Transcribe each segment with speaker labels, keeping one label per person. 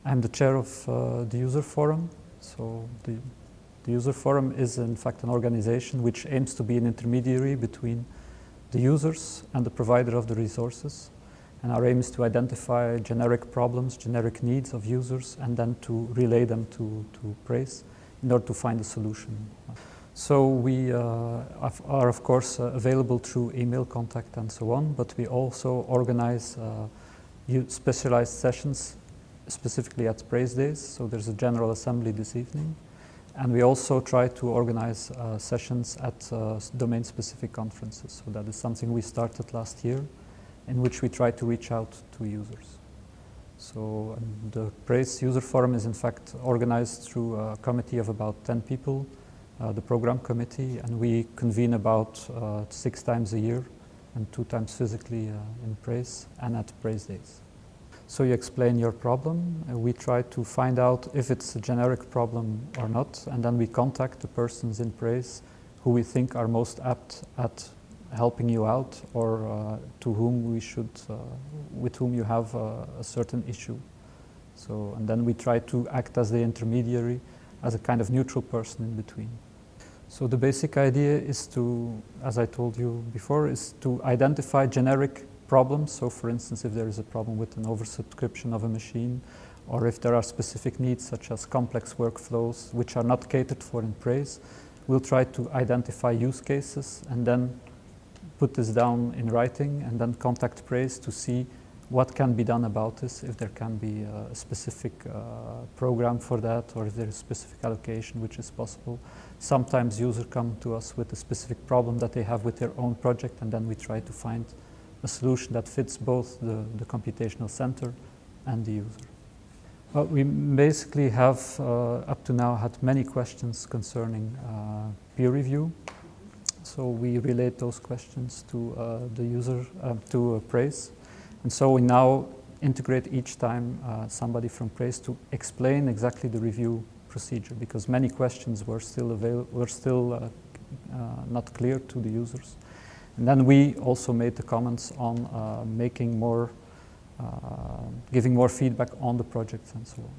Speaker 1: I'm the chair of the User Forum. So the User Forum is in fact an organization which aims to be an intermediary between the users and the provider of the resources. And our aim is to identify generic problems, generic needs of users, and then to relay them to PRACE in order to find a solution. So we are of course available through email contact and so on, but we also organize specialized sessions specifically at PRACE Days. So there's a general assembly this evening. And we also try to organize sessions at domain-specific conferences. So that is something we started last year, in which we try to reach out to users. So the PRACE User Forum is in fact organized through a committee of about 10 people, the program committee, and we convene about 6 times a year and 2 times physically in PRACE and at PRACE Days. So you explain your problem, and we try to find out if it's a generic problem or not, and then we contact the persons in PRACE who we think are most apt at helping you out, or to whom we should, with whom you have a certain issue. So, and then we try to act as the intermediary, as a kind of neutral person in between. So the basic idea is to, as I told you before, is to identify generic problems. So for instance, if there is a problem with an oversubscription of a machine, or if there are specific needs such as complex workflows which are not catered for in PRACE, we'll try to identify use cases and then put this down in writing and then contact PRACE to see what can be done about this, if there can be a specific program for that, or if there is specific allocation which is possible. Sometimes users come to us with a specific problem that they have with their own project, and then we try to find a solution that fits both the computational center and the user. Well, we basically have up to now had many questions concerning peer review. So we relate those questions to the user, to PRACE. And so we now integrate each time somebody from PRACE to explain exactly the review procedure, because many questions were still not clear to the users. And then we also made the comments on making more, giving more feedback on the projects and so on.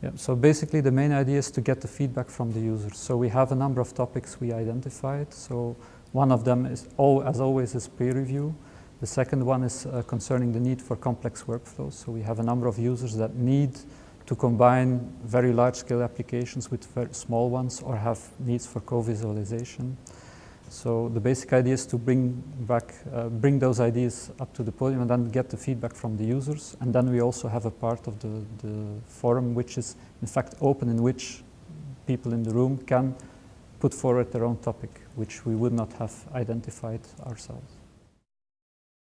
Speaker 1: Yeah, so basically the main idea is to get the feedback from the users. So we have a number of topics we identified. So one of them is, as always, is peer review. The second one is concerning the need for complex workflows. So we have a number of users that need to combine very large-scale applications with very small ones, or have needs for co-visualization. So the basic idea is to bring those ideas up to the podium and then get the feedback from the users. And then we also have a part of the forum which is in fact open, in which people in the room can put forward their own topic, which we would not have identified ourselves.